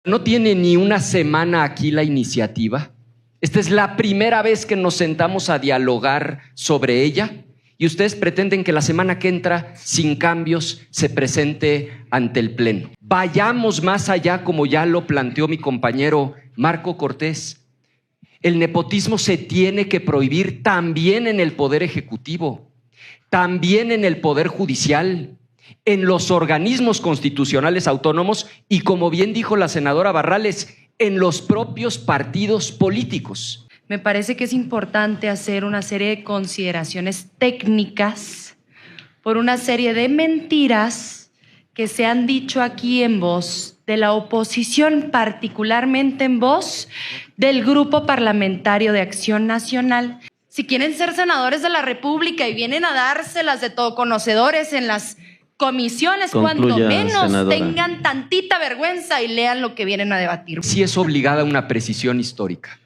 ¿No tiene ni una semana aquí la iniciativa? Esta es la primera vez que nos sentamos a dialogar sobre ella y ustedes pretenden que la semana que entra, sin cambios, se presente ante el Pleno. Vayamos más allá, como ya lo planteó mi compañero Marco Cortés. El nepotismo se tiene que prohibir también en el Poder Ejecutivo, también en el Poder Judicial, en los organismos constitucionales autónomos y, como bien dijo la senadora Barrales, en los propios partidos políticos. Me parece que es importante hacer una serie de consideraciones técnicas por una serie de mentiras que se han dicho aquí en voz de la oposición, particularmente en voz del Grupo Parlamentario de Acción Nacional. Si quieren ser senadores de la República y vienen a dárselas de todo conocedores en las comisiones, cuanto menos senadora, tengan tantita vergüenza y lean lo que vienen a debatir. Sí es obligada una precisión histórica.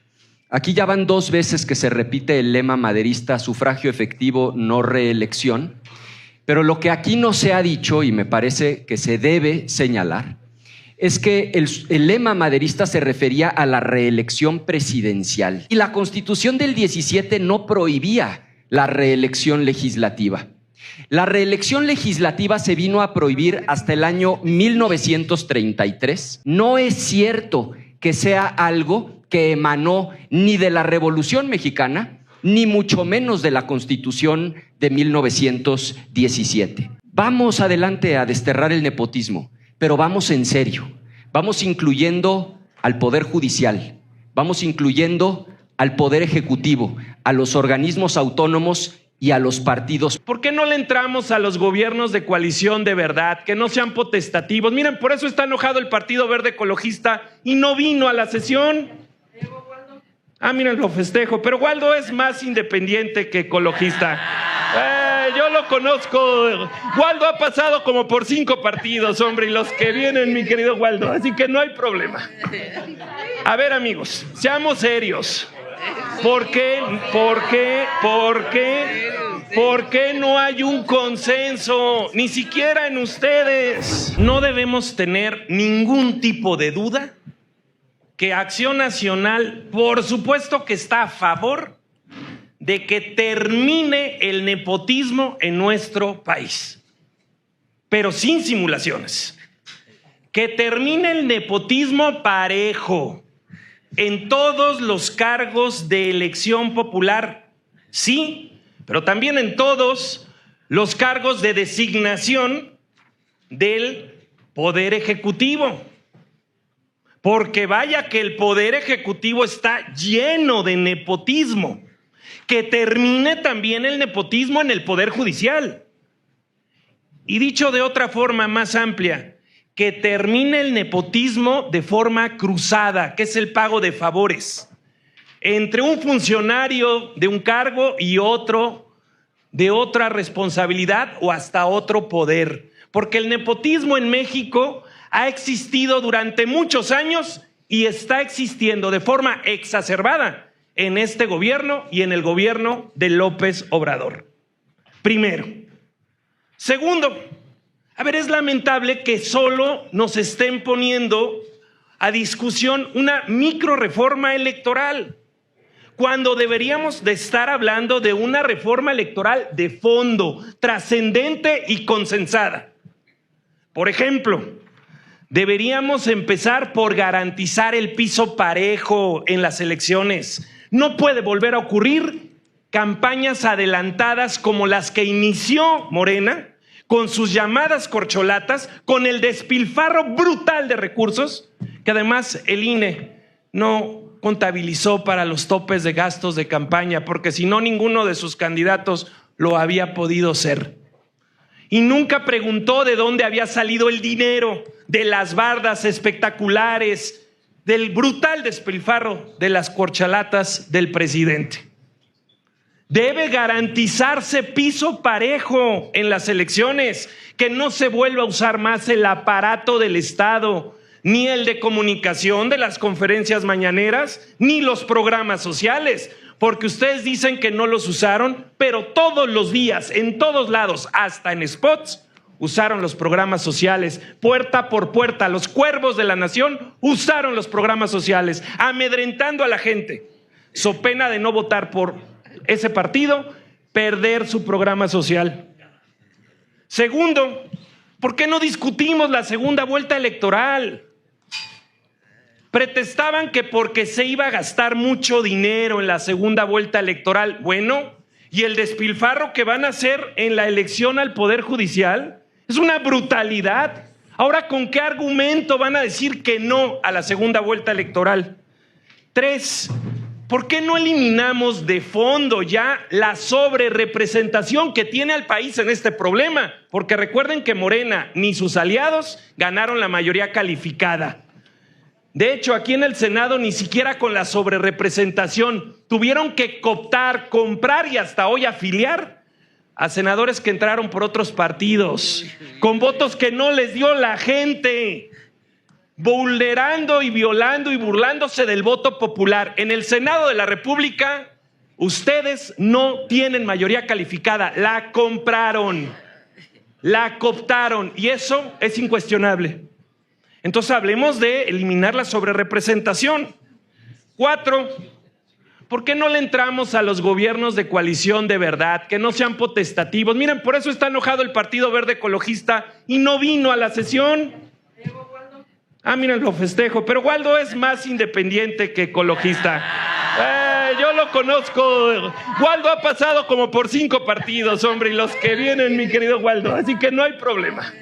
Aquí ya van 2 veces que se repite el lema maderista: sufragio efectivo, no reelección. Pero lo que aquí no se ha dicho, y me parece que se debe señalar, es que el lema maderista se refería a la reelección presidencial. Y la Constitución del 17 no prohibía la reelección legislativa. La reelección legislativa se vino a prohibir hasta el año 1933. No es cierto que sea algo que emanó ni de la Revolución Mexicana, ni mucho menos de la Constitución de 1917. Vamos adelante a desterrar el nepotismo, pero vamos en serio. Vamos incluyendo al Poder Judicial, vamos incluyendo al Poder Ejecutivo, a los organismos autónomos y a los partidos. ¿Por qué no le entramos a los gobiernos de coalición de verdad, que no sean potestativos? Miren, por eso está enojado el Partido Verde Ecologista y no vino a la sesión. Miren, lo festejo, pero Waldo es más independiente que ecologista. Yo lo conozco. Waldo ha pasado como por 5 partidos, hombre, y los que vienen, mi querido Waldo, así que no hay problema. A ver, amigos, seamos serios. ¿Por qué no hay un consenso? Ni siquiera en ustedes. No debemos tener ningún tipo de duda que Acción Nacional, por supuesto que está a favor de que termine el nepotismo en nuestro país, pero sin simulaciones. Que termine el nepotismo parejo en todos los cargos de elección popular, sí, pero también en todos los cargos de designación del Poder Ejecutivo. Porque vaya que el Poder Ejecutivo está lleno de nepotismo. Que termine también el nepotismo en el Poder Judicial. Y dicho de otra forma más amplia, que termine el nepotismo de forma cruzada, que es el pago de favores, entre un funcionario de un cargo y otro de otra responsabilidad o hasta otro poder. Porque el nepotismo en México ha existido durante muchos años y está existiendo de forma exacerbada en este gobierno y en el gobierno de López Obrador. Primero. Segundo, es lamentable que solo nos estén poniendo a discusión una microreforma electoral, cuando deberíamos de estar hablando de una reforma electoral de fondo, trascendente y consensada. Por ejemplo, deberíamos empezar por garantizar el piso parejo en las elecciones. No puede volver a ocurrir campañas adelantadas como las que inició Morena, con sus llamadas corcholatas, con el despilfarro brutal de recursos, que además el INE no contabilizó para los topes de gastos de campaña, porque si no, ninguno de sus candidatos lo había podido ser. Y nunca preguntó de dónde había salido el dinero de las bardas espectaculares, del brutal despilfarro de las corcholatas del presidente. Debe garantizarse piso parejo en las elecciones, que no se vuelva a usar más el aparato del Estado, ni el de comunicación de las conferencias mañaneras, ni los programas sociales, porque ustedes dicen que no los usaron, pero todos los días, en todos lados, hasta en spots, usaron los programas sociales, puerta por puerta. Los cuervos de la nación usaron los programas sociales, amedrentando a la gente, so pena de no votar por ese partido, perder su programa social. Segundo, ¿por qué no discutimos la segunda vuelta electoral? Pretestaban que porque se iba a gastar mucho dinero en la segunda vuelta electoral. Bueno, ¿y el despilfarro que van a hacer en la elección al Poder Judicial? Es una brutalidad. Ahora, ¿con qué argumento van a decir que no a la segunda vuelta electoral? 3, ¿por qué no eliminamos de fondo ya la sobrerepresentación que tiene al país en este problema? Porque recuerden que Morena ni sus aliados ganaron la mayoría calificada. De hecho, aquí en el Senado ni siquiera con la sobrerepresentación tuvieron que cooptar, comprar y hasta hoy afiliar a senadores que entraron por otros partidos, con votos que no les dio la gente, vulnerando y violando y burlándose del voto popular. En el Senado de la República, ustedes no tienen mayoría calificada, la compraron, la cooptaron y eso es incuestionable. Entonces hablemos de eliminar la sobrerepresentación. 4, ¿por qué no le entramos a los gobiernos de coalición de verdad, que no sean potestativos? Miren, por eso está enojado el Partido Verde Ecologista y no vino a la sesión. Miren, lo festejo, pero Waldo es más independiente que ecologista. Yo lo conozco. Waldo ha pasado como por 5 partidos, hombre, y los que vienen, mi querido Waldo, así que no hay problema.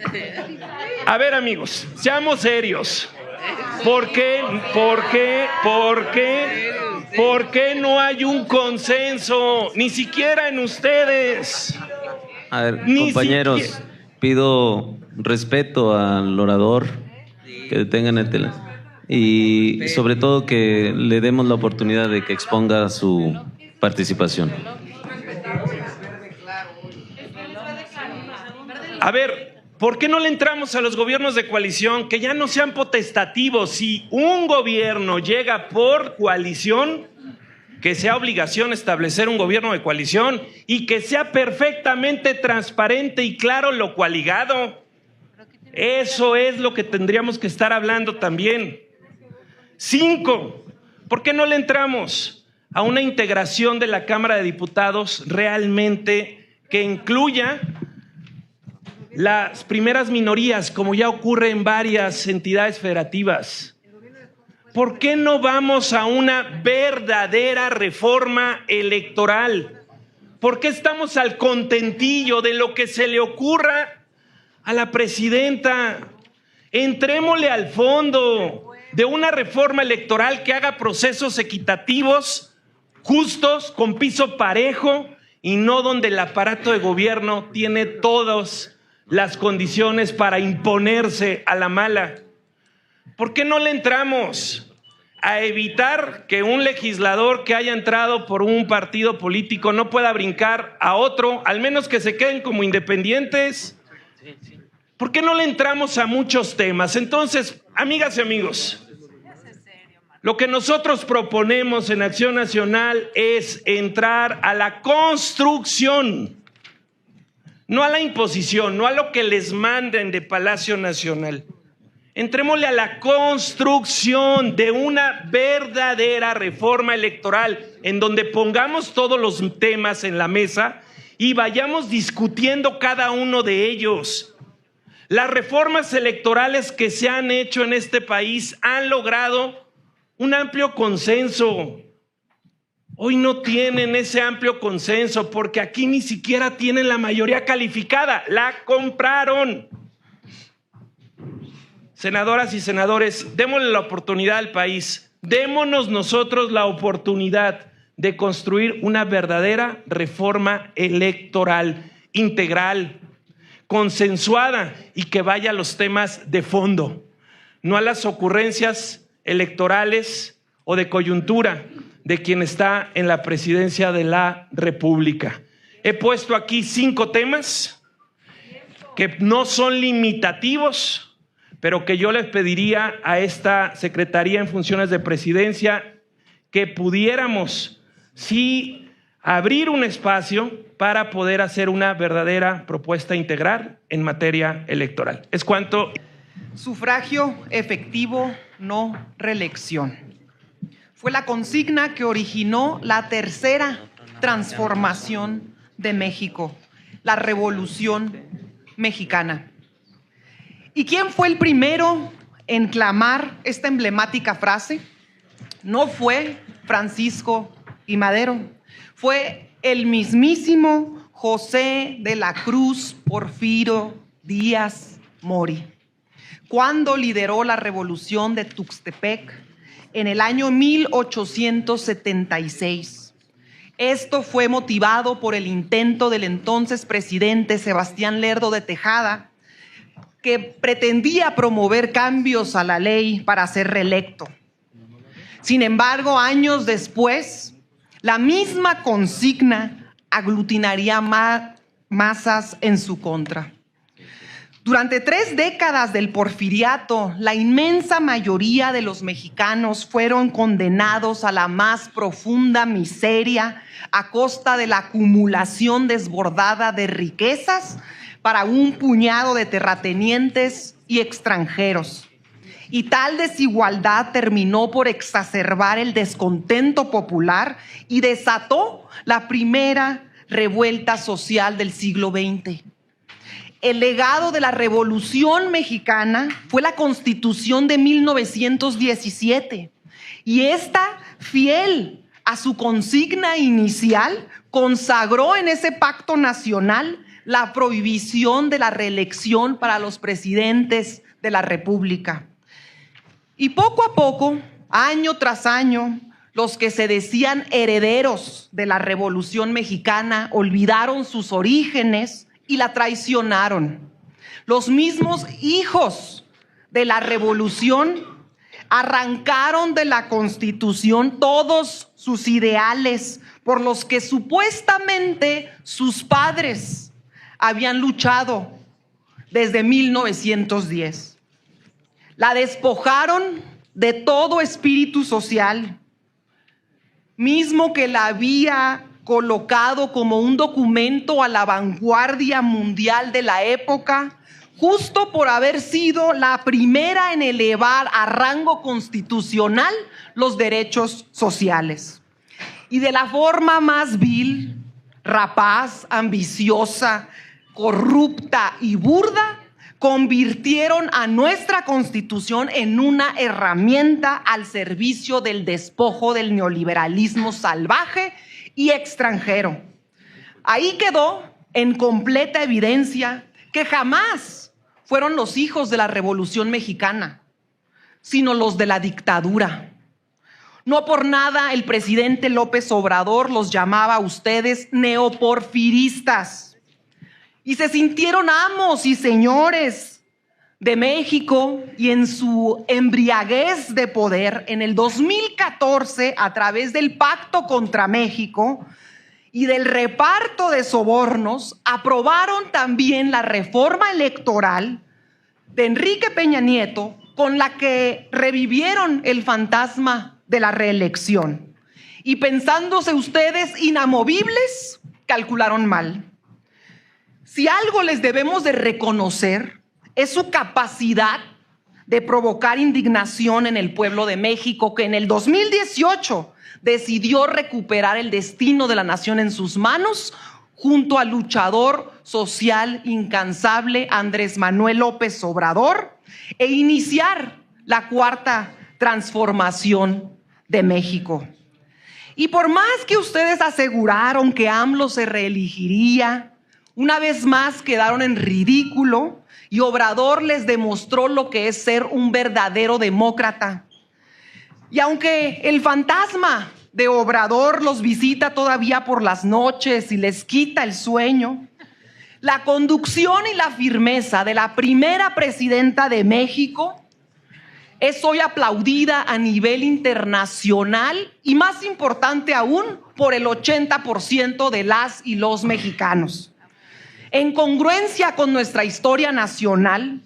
A ver, amigos, seamos serios. ¿Por qué no hay un consenso? Ni siquiera en ustedes. A ver, compañeros, pido respeto al orador, que detengan el teléfono y sobre todo que le demos la oportunidad de que exponga su participación. A ver, ¿por qué no le entramos a los gobiernos de coalición? Que ya no sean potestativos. Si un gobierno llega por coalición, que sea obligación establecer un gobierno de coalición y que sea perfectamente transparente y claro lo coaligado. Eso es lo que tendríamos que estar hablando también. 5, ¿por qué no le entramos a una integración de la Cámara de Diputados realmente que incluya las primeras minorías, como ya ocurre en varias entidades federativas? ¿Por qué no vamos a una verdadera reforma electoral? ¿Por qué estamos al contentillo de lo que se le ocurra a la presidenta? Entrémosle al fondo de una reforma electoral que haga procesos equitativos, justos, con piso parejo y no donde el aparato de gobierno tiene todas las condiciones para imponerse a la mala. ¿Por qué no le entramos a evitar que un legislador que haya entrado por un partido político no pueda brincar a otro, al menos que se queden como independientes? ¿Por qué no le entramos a muchos temas? Entonces, amigas y amigos, lo que nosotros proponemos en Acción Nacional es entrar a la construcción, no a la imposición, no a lo que les manden de Palacio Nacional. Entrémosle a la construcción de una verdadera reforma electoral en donde pongamos todos los temas en la mesa y vayamos discutiendo cada uno de ellos. Las reformas electorales que se han hecho en este país han logrado un amplio consenso. Hoy no tienen ese amplio consenso porque aquí ni siquiera tienen la mayoría calificada, la compraron. Senadoras y senadores, démosle la oportunidad al país, démonos nosotros la oportunidad de construir una verdadera reforma electoral integral, consensuada y que vaya a los temas de fondo, no a las ocurrencias electorales o de coyuntura de quien está en la presidencia de la República. He puesto aquí 5 temas que no son limitativos, pero que yo les pediría a esta Secretaría en funciones de presidencia que pudiéramos sí abrir un espacio para poder hacer una verdadera propuesta integral en materia electoral. Es cuanto. Sufragio efectivo, no reelección. Fue la consigna que originó la tercera transformación de México, la Revolución Mexicana. ¿Y quién fue el primero en clamar esta emblemática frase? No fue Francisco I. Madero, fue el mismísimo José de la Cruz Porfirio Díaz Mori, cuando lideró la revolución de Tuxtepec en el año 1876. Esto fue motivado por el intento del entonces presidente Sebastián Lerdo de Tejada, que pretendía promover cambios a la ley para ser reelecto. Sin embargo, años después, la misma consigna aglutinaría masas en su contra. Durante 3 décadas del porfiriato, la inmensa mayoría de los mexicanos fueron condenados a la más profunda miseria a costa de la acumulación desbordada de riquezas para un puñado de terratenientes y extranjeros. Y tal desigualdad terminó por exacerbar el descontento popular y desató la primera revuelta social del siglo XX. El legado de la Revolución Mexicana fue la Constitución de 1917 y esta, fiel a su consigna inicial, consagró en ese pacto nacional la prohibición de la reelección para los presidentes de la República. Y poco a poco, año tras año, los que se decían herederos de la Revolución Mexicana olvidaron sus orígenes y la traicionaron. Los mismos hijos de la revolución arrancaron de la Constitución todos sus ideales por los que supuestamente sus padres habían luchado desde 1910. La despojaron de todo espíritu social, mismo que la había colocado como un documento a la vanguardia mundial de la época, justo por haber sido la primera en elevar a rango constitucional los derechos sociales. Y de la forma más vil, rapaz, ambiciosa, corrupta y burda, convirtieron a nuestra Constitución en una herramienta al servicio del despojo del neoliberalismo salvaje y extranjero. Ahí quedó en completa evidencia que jamás fueron los hijos de la Revolución Mexicana, sino los de la dictadura. No por nada el presidente López Obrador los llamaba a ustedes neoporfiristas y se sintieron amos y señores de México, y en su embriaguez de poder en el 2014, a través del Pacto contra México y del reparto de sobornos, aprobaron también la reforma electoral de Enrique Peña Nieto, con la que revivieron el fantasma de la reelección. Y pensándose ustedes inamovibles, calcularon mal. Si algo les debemos de reconocer es su capacidad de provocar indignación en el pueblo de México, que en el 2018 decidió recuperar el destino de la nación en sus manos junto al luchador social incansable Andrés Manuel López Obrador e iniciar la cuarta transformación de México. Y por más que ustedes aseguraron que AMLO se reelegiría, una vez más quedaron en ridículo y Obrador les demostró lo que es ser un verdadero demócrata. Y aunque el fantasma de Obrador los visita todavía por las noches y les quita el sueño, la conducción y la firmeza de la primera presidenta de México es hoy aplaudida a nivel internacional y, más importante aún, por el 80% de las y los mexicanos. En congruencia con nuestra historia nacional,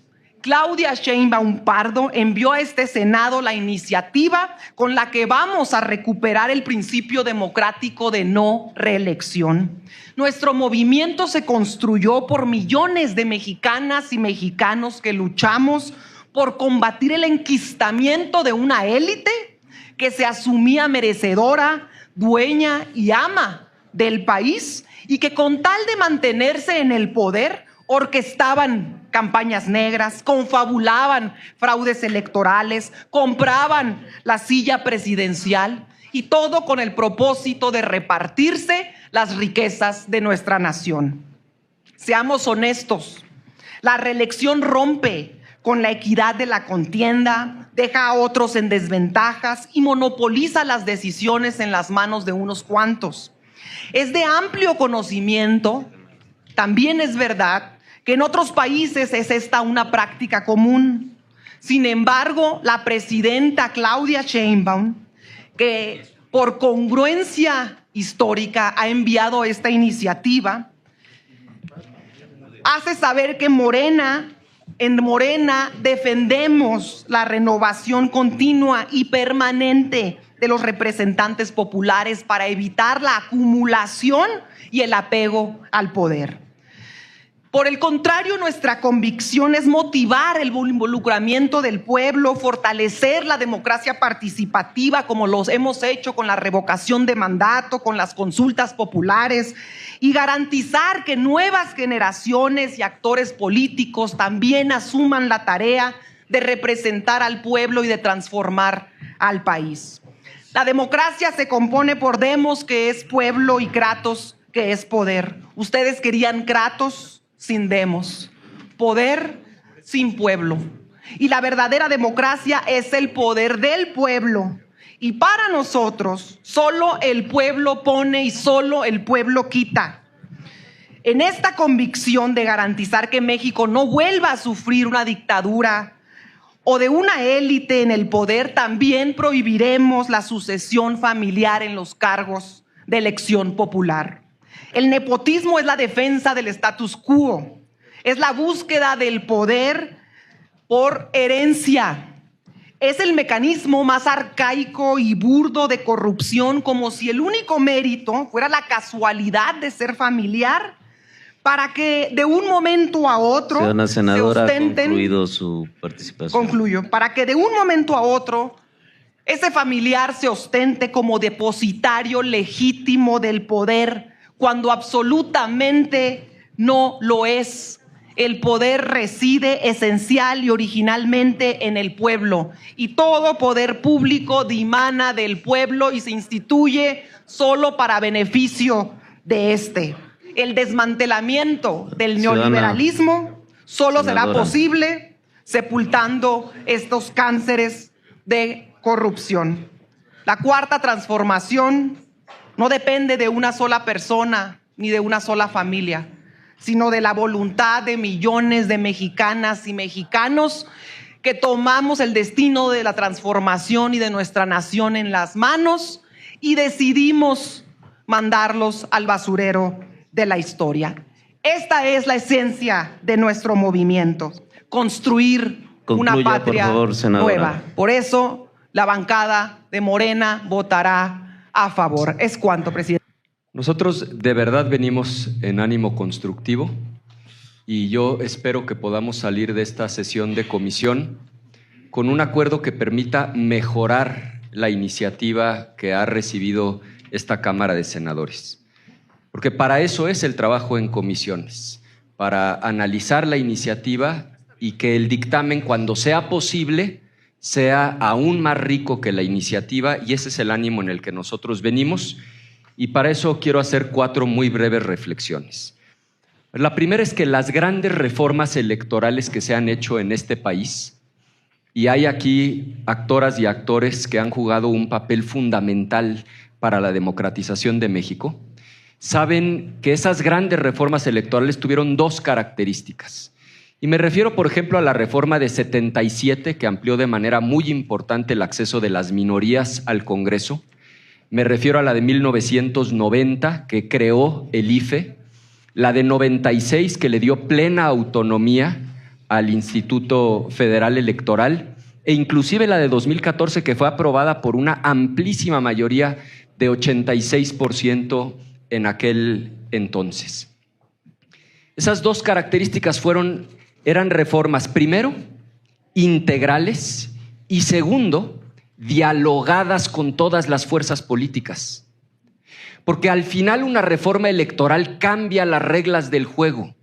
Claudia Sheinbaum Pardo envió a este Senado la iniciativa con la que vamos a recuperar el principio democrático de no reelección. Nuestro movimiento se construyó por millones de mexicanas y mexicanos que luchamos por combatir el enquistamiento de una élite que se asumía merecedora, dueña y ama del país y que con tal de mantenerse en el poder orquestaban campañas negras, confabulaban fraudes electorales, compraban la silla presidencial y todo con el propósito de repartirse las riquezas de nuestra nación. Seamos honestos, la reelección rompe con la equidad de la contienda, deja a otros en desventajas y monopoliza las decisiones en las manos de unos cuantos. Es de amplio conocimiento, también es verdad, que en otros países es esta una práctica común. Sin embargo, la presidenta Claudia Sheinbaum, que por congruencia histórica ha enviado esta iniciativa, hace saber que en Morena defendemos la renovación continua y permanente de los representantes populares para evitar la acumulación y el apego al poder. Por el contrario, nuestra convicción es motivar el involucramiento del pueblo, fortalecer la democracia participativa como los hemos hecho con la revocación de mandato, con las consultas populares y garantizar que nuevas generaciones y actores políticos también asuman la tarea de representar al pueblo y de transformar al país. La democracia se compone por demos, que es pueblo, y kratos, que es poder. Ustedes querían kratos sin demos, poder sin pueblo. Y la verdadera democracia es el poder del pueblo. Y para nosotros, solo el pueblo pone y solo el pueblo quita. En esta convicción de garantizar que México no vuelva a sufrir una dictadura o de una élite en el poder, también prohibiremos la sucesión familiar en los cargos de elección popular. El nepotismo es la defensa del status quo, es la búsqueda del poder por herencia. Es el mecanismo más arcaico y burdo de corrupción, como si el único mérito fuera la casualidad de ser familiar, para que de un momento a otro Señora senadora, se ostenten. ha concluido su participación. Concluyo. Para que de un momento a otro ese familiar se ostente como depositario legítimo del poder, cuando absolutamente no lo es. El poder reside esencial y originalmente en el pueblo, y todo poder público dimana del pueblo y se instituye solo para beneficio de este. El desmantelamiento del neoliberalismo solo será posible sepultando estos cánceres de corrupción. La cuarta transformación no depende de una sola persona ni de una sola familia, sino de la voluntad de millones de mexicanas y mexicanos que tomamos el destino de la transformación y de nuestra nación en las manos y decidimos mandarlos al basurero de la historia. Esta es la esencia de nuestro movimiento: construir una patria, por favor, nueva. Por eso la bancada de Morena votará a favor. Es cuanto, presidente. Nosotros de verdad venimos en ánimo constructivo y yo espero que podamos salir de esta sesión de comisión con un acuerdo que permita mejorar la iniciativa que ha recibido esta Cámara de Senadores. Porque para eso es el trabajo en comisiones, para analizar la iniciativa y que el dictamen, cuando sea posible, sea aún más rico que la iniciativa, y ese es el ánimo en el que nosotros venimos. Y para eso quiero hacer 4 muy breves reflexiones. La primera es que las grandes reformas electorales que se han hecho en este país, y hay aquí actoras y actores que han jugado un papel fundamental para la democratización de México, saben que esas grandes reformas electorales tuvieron 2 características. Y me refiero, por ejemplo, a la reforma de 77, que amplió de manera muy importante el acceso de las minorías al Congreso. Me refiero a la de 1990, que creó el IFE, la de 96, que le dio plena autonomía al Instituto Federal Electoral, e inclusive la de 2014, que fue aprobada por una amplísima mayoría de 86% en aquel entonces. Esas dos características eran reformas, primero, integrales, y segundo, dialogadas con todas las fuerzas políticas. Porque al final una reforma electoral cambia las reglas del juego,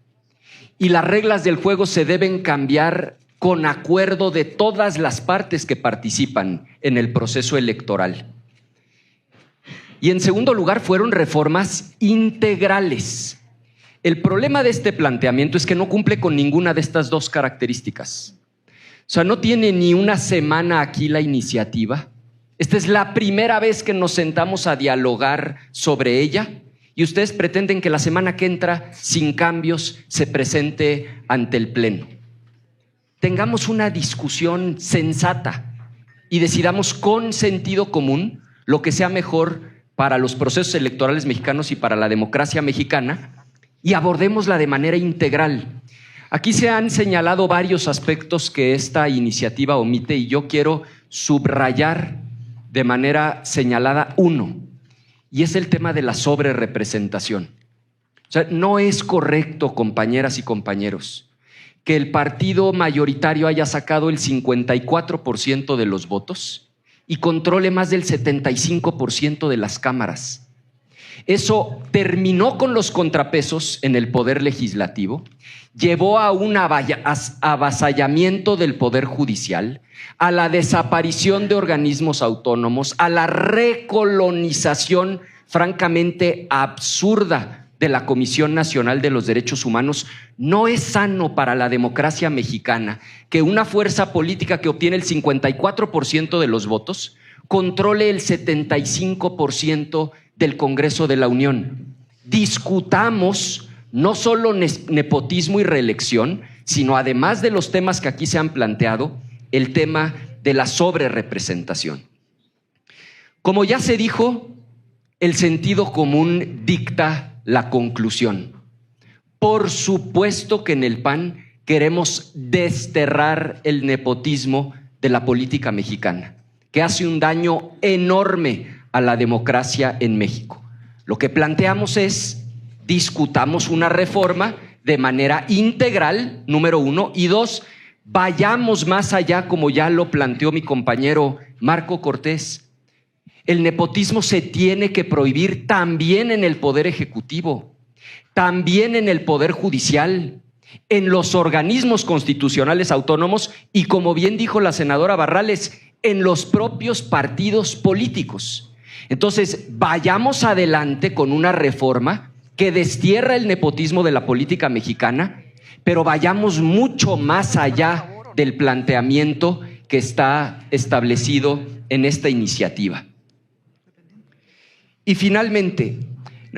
y las reglas del juego se deben cambiar con acuerdo de todas las partes que participan en el proceso electoral. Y en segundo lugar, fueron reformas integrales. El problema de este planteamiento es que no cumple con ninguna de estas dos características. O sea, no tiene ni una semana aquí la iniciativa. Esta es la primera vez que nos sentamos a dialogar sobre ella, y ustedes pretenden que la semana que entra, sin cambios, se presente ante el Pleno. Tengamos una discusión sensata y decidamos con sentido común lo que sea mejor para los procesos electorales mexicanos y para la democracia mexicana, y abordémosla de manera integral. Aquí se han señalado varios aspectos que esta iniciativa omite, y yo quiero subrayar de manera señalada uno, y es el tema de la sobrerepresentación. O sea, no es correcto, compañeras y compañeros, que el partido mayoritario haya sacado el 54% de los votos y controle más del 75% de las cámaras. Eso terminó con los contrapesos en el poder legislativo, llevó a un avasallamiento del poder judicial, a la desaparición de organismos autónomos, a la recolonización francamente absurda de la Comisión Nacional de los Derechos Humanos. No es sano para la democracia mexicana que una fuerza política que obtiene el 54% de los votos controle el 75% del Congreso de la Unión. Discutamos no solo nepotismo y reelección, sino además de los temas que aquí se han planteado, el tema de la sobrerepresentación. Como ya se dijo, el sentido común dicta la conclusión. Por supuesto que en el PAN queremos desterrar el nepotismo de la política mexicana, que hace un daño enorme a la democracia en México. Lo que planteamos es: discutamos una reforma de manera integral, número uno, y dos, vayamos más allá, como ya lo planteó mi compañero Marco Cortés. El nepotismo se tiene que prohibir también en el Poder Ejecutivo, también en el Poder Judicial, en los organismos constitucionales autónomos y, como bien dijo la senadora Barrales, en los propios partidos políticos. Entonces, vayamos adelante con una reforma que destierra el nepotismo de la política mexicana, pero vayamos mucho más allá del planteamiento que está establecido en esta iniciativa. Y finalmente,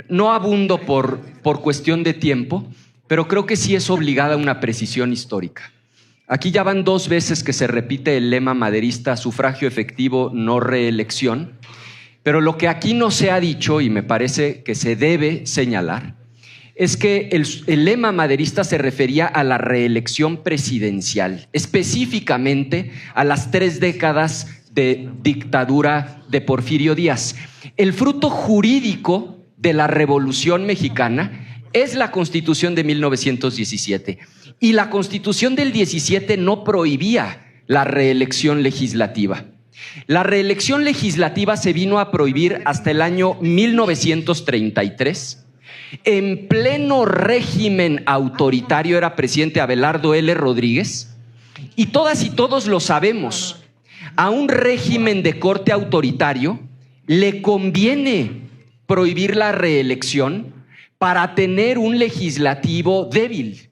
no abundo por cuestión de tiempo, pero creo que sí es obligada una precisión histórica. Aquí ya van 2 veces que se repite el lema maderista: sufragio efectivo, no reelección. Pero lo que aquí no se ha dicho, y me parece que se debe señalar, es que el lema maderista se refería a la reelección presidencial, específicamente a las 3 décadas de dictadura de Porfirio Díaz. El fruto jurídico de la Revolución Mexicana es la Constitución de 1917, y la Constitución del 17 no prohibía la reelección legislativa. La reelección legislativa se vino a prohibir hasta el año 1933. En pleno régimen autoritario era presidente Abelardo L. Rodríguez, y todas y todos lo sabemos. A un régimen de corte autoritario le conviene prohibir la reelección para tener un legislativo débil.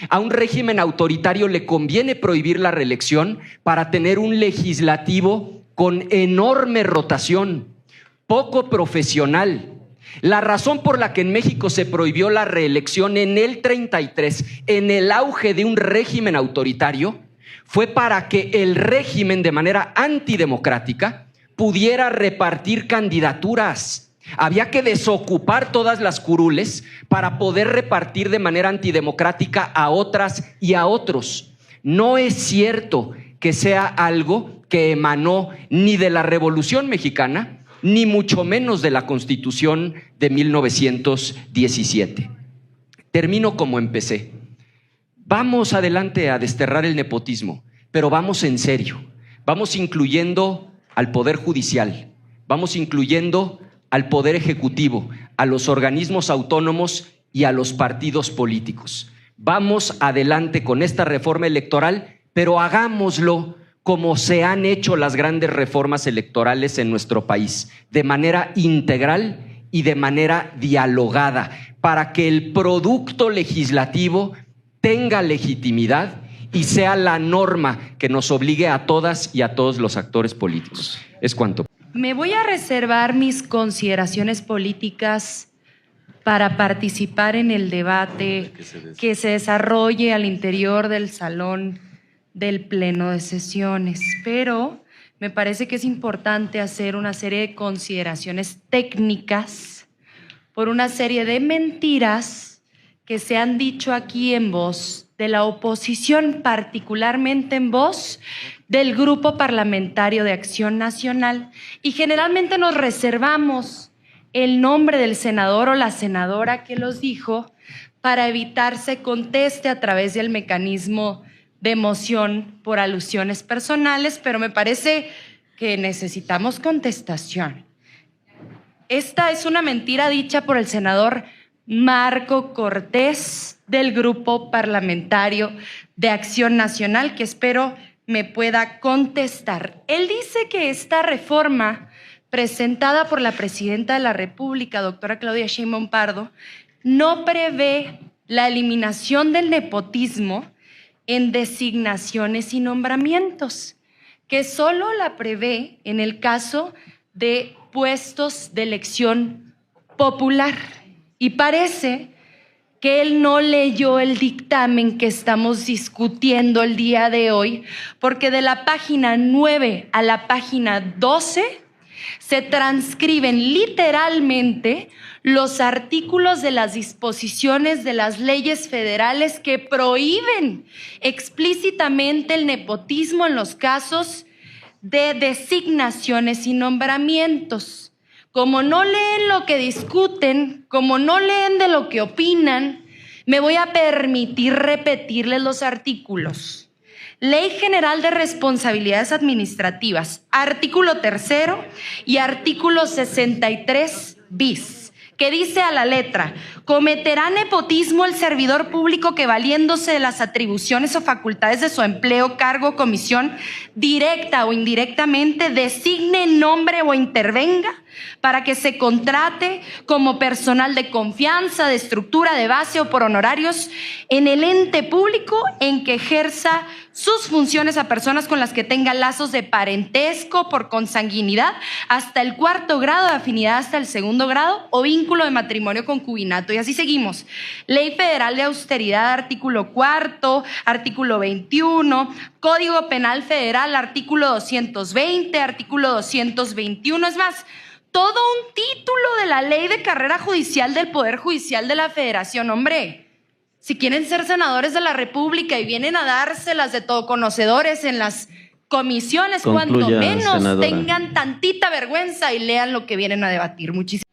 A un régimen autoritario le conviene prohibir la reelección para tener un legislativo con enorme rotación, poco profesional. La razón por la que en México se prohibió la reelección en el 33, en el auge de un régimen autoritario, fue para que el régimen, de manera antidemocrática, pudiera repartir candidaturas. Había que desocupar todas las curules para poder repartir de manera antidemocrática a otras y a otros. No es cierto que sea algo que emanó ni de la Revolución Mexicana, ni mucho menos de la Constitución de 1917. Termino como empecé. Vamos adelante a desterrar el nepotismo, pero vamos en serio. Vamos incluyendo al Poder Judicial, vamos incluyendo al Poder Ejecutivo, a los organismos autónomos y a los partidos políticos. Vamos adelante con esta reforma electoral, pero hagámoslo como se han hecho las grandes reformas electorales en nuestro país, de manera integral y de manera dialogada, para que el producto legislativo tenga legitimidad y sea la norma que nos obligue a todas y a todos los actores políticos. Es cuanto. Me voy a reservar mis consideraciones políticas para participar en el debate que se desarrolle al interior del salón del Pleno de Sesiones, pero me parece que es importante hacer una serie de consideraciones técnicas por una serie de mentiras que se han dicho aquí en voz de la oposición, particularmente en voz del Grupo Parlamentario de Acción Nacional, y generalmente nos reservamos el nombre del senador o la senadora que los dijo para evitar se conteste a través del mecanismo de moción por alusiones personales, pero me parece que necesitamos contestación. Esta es una mentira dicha por el senador Marco Cortés del Grupo Parlamentario de Acción Nacional, que espero me pueda contestar. Él dice que esta reforma presentada por la Presidenta de la República, doctora Claudia Sheinbaum Pardo, no prevé la eliminación del nepotismo en designaciones y nombramientos, que solo la prevé en el caso de puestos de elección popular. Y parece que él no leyó el dictamen que estamos discutiendo el día de hoy, porque de la página 9 a la página 12 se transcriben literalmente los artículos de las disposiciones de las leyes federales que prohíben explícitamente el nepotismo en los casos de designaciones y nombramientos. Como no leen lo que discuten, como no leen de lo que opinan, me voy a permitir repetirles los artículos. Ley General de Responsabilidades Administrativas, artículo 3 y artículo 63 bis, que dice a la letra: cometerá nepotismo el servidor público que, valiéndose de las atribuciones o facultades de su empleo, cargo o comisión, directa o indirectamente, designe, nombre o intervenga para que se contrate como personal de confianza, de estructura, de base o por honorarios en el ente público en que ejerza sus funciones a personas con las que tenga lazos de parentesco por consanguinidad hasta el 4º grado, de afinidad hasta el 2º grado o vínculo de matrimonio concubinato. Y así seguimos. Ley Federal de Austeridad, artículo 4, artículo 21, Código Penal Federal, artículo 220, artículo 221. Es más, todo un título de la Ley de Carrera Judicial del Poder Judicial de la Federación. Hombre, si quieren ser senadores de la República y vienen a dárselas de todo conocedores en las comisiones, concluya, cuanto menos senadora, tengan tantita vergüenza y lean lo que vienen a debatir. Muchísimas